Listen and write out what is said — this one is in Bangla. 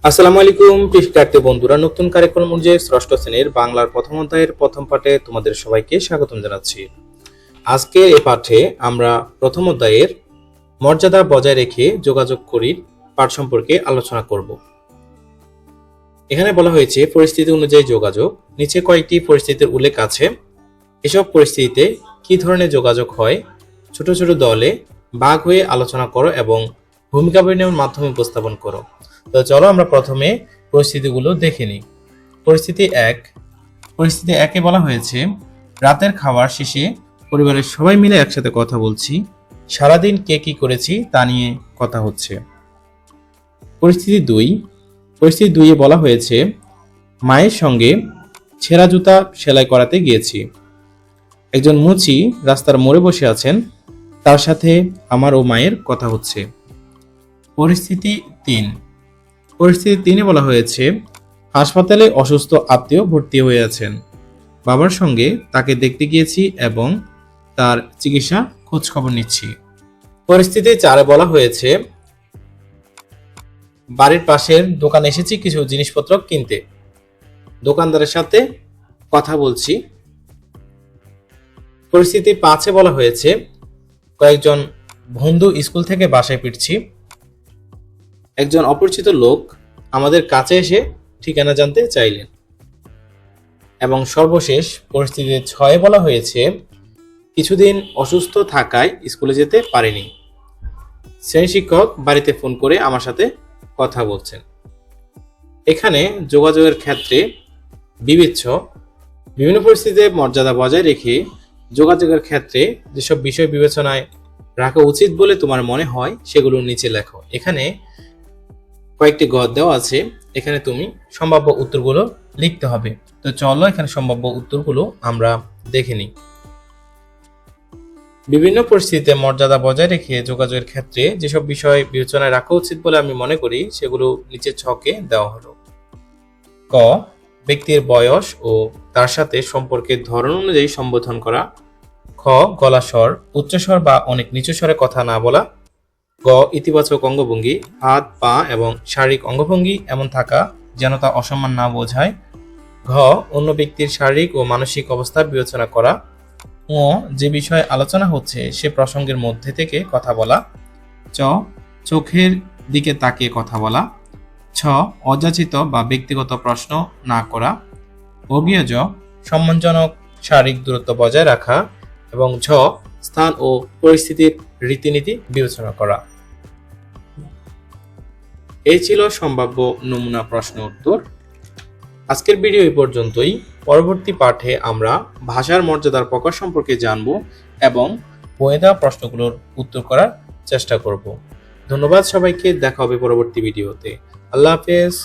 আসসালামু আলাইকুম শিক্ষার্থী বন্ধুরা, নতুন কারিকুলাম অনুযায়ী ষষ্ঠ শ্রেণীর বাংলার প্রথম অধ্যায়ের প্রথম পাঠে তোমাদের সবাইকে স্বাগতম জানাচ্ছি। আজকে এই পাঠে আমরা প্রথম অধ্যায়ের মর্যাদা বজায় রেখে যোগাযোগ করি পাঠ সম্পর্কে আলোচনা করব। এখানে বলা হয়েছে পরিস্থিতি অনুযায়ী যোগাযোগ। নিচে কয়েকটি পরিস্থিতির উল্লেখ আছে। এসব পরিস্থিতিতে কি ধরনের যোগাযোগ হয়? ছোট ছোট দলে ভাগ হয়ে আলোচনা করো এবং ভূমিকা অভিনয়ের মাধ্যমে উপস্থাপন করো। তো চলো আমরা প্রথমে পরিস্থিতিগুলো দেখে নিই। পরিস্থিতি একে বলা হয়েছে রাতের খাবার শেষে পরিবারের সবাই মিলে একসাথে কথা বলছি, সারাদিন কে কি করেছি তা নিয়ে কথা হচ্ছে। পরিস্থিতি দুইয়ে বলা হয়েছে মায়ের সঙ্গে ছেঁড়া জুতা সেলাই করাতে গিয়েছি, একজন মুচি রাস্তার মোড়ে বসে আছেন, তার সাথে আমার ও মায়ের কথা হচ্ছে। পরিস্থিতি তিনে বলা হয়েছে হাসপাতালে অসুস্থ আত্মীয় ভর্তি হয়ে আছেন, বাবার সঙ্গে তাকে দেখতে গিয়েছি এবং তার চিকিৎসা খোঁজ খবর নিচ্ছি। পরিস্থিতি 4 বলা হয়েছে বাড়ির পাশের দোকানে এসেছি কিছু জিনিসপত্র কিনতে, দোকানদারের সাথে কথা বলছি। পরিস্থিতি 5 বলা হয়েছে কয়েকজন বন্ধু স্কুল থেকে বাসায় ফিরছি, একজন অপরিচিত লোক আমাদের কাছে এসে ঠিকানা জানতে চাইলেন। এবং সর্বশেষ পরিস্থিতি 6 বলা হয়েছে কিছুদিন অসুস্থ থাকায় স্কুলে যেতে পারিনি, শ্রেণী শিক্ষক বাড়িতে ফোন করে আমার সাথে কথা বলছেন। এখানে যোগাযোগের ক্ষেত্রে বিভিন্ন পরিস্থিতিতে মর্যাদা বজায় রেখে যোগাযোগের ক্ষেত্রে যেসব বিষয় বিবেচনায় রাখা উচিত বলে তোমার মনে হয় সেগুলো নিচে লেখো। এখানে কয়েকটি গদ দেওয়া আছে, এখানে তুমি সম্ভাব্য উত্তরগুলো লিখতে হবে। তো চলো এখানে সম্ভাব্য উত্তরগুলো আমরা দেখে নিই। বিভিন্ন পরিস্থিতিতে মর্যাদা বজায় রেখে যোগাযোগের ক্ষেত্রে যেসব বিষয় বিবেচনায় রাখা উচিত বলে আমি মনে করি সেগুলো নিচের ছকে দেওয়া হলো। ক, ব্যক্তির বয়স ও তার সাথে সম্পর্কের ধরন অনুযায়ী সম্বোধন করা। খ, গলা স্বর উচ্চস্বর বা অনেক নিচু স্বরে কথা না বলা। গ, ইতিবাচক অঙ্গভঙ্গি, হাত পা এবং শারীরিক অঙ্গভঙ্গি এমন থাকা যেন তা অসম্মান না বোঝায়। ঘ, অন্য ব্যক্তির শারীরিক ও মানসিক অবস্থা বিবেচনা করা। ঙ, যে বিষয়ে আলোচনা হচ্ছে সে প্রসঙ্গের মধ্যে থেকে কথা বলা। চ, চোখের দিকে তাকিয়ে কথা বলা। ছ, অযাচিত বা ব্যক্তিগত প্রশ্ন না করা। অজ্ঞেয় জ, সম্মানজনক শারীরিক দূরত্ব বজায় রাখা। এবং ঝ, স্থান ও পরিস্থিতির রীতিনীতি বিবেচনা করা। এই ছিল সম্ভাব্য নমুনা প্রশ্ন উত্তর। আজকের ভিডিও এই পর্যন্তই। পরবর্তী পাঠে আমরা ভাষার মর্যাদার প্রকার সম্পর্কে জানব এবং বইয়ে দেওয়া প্রশ্নগুলোর উত্তর করার চেষ্টা করব। ধন্যবাদ সবাইকে, দেখা হবে পরবর্তী ভিডিওতে। আল্লাহ হাফেজ।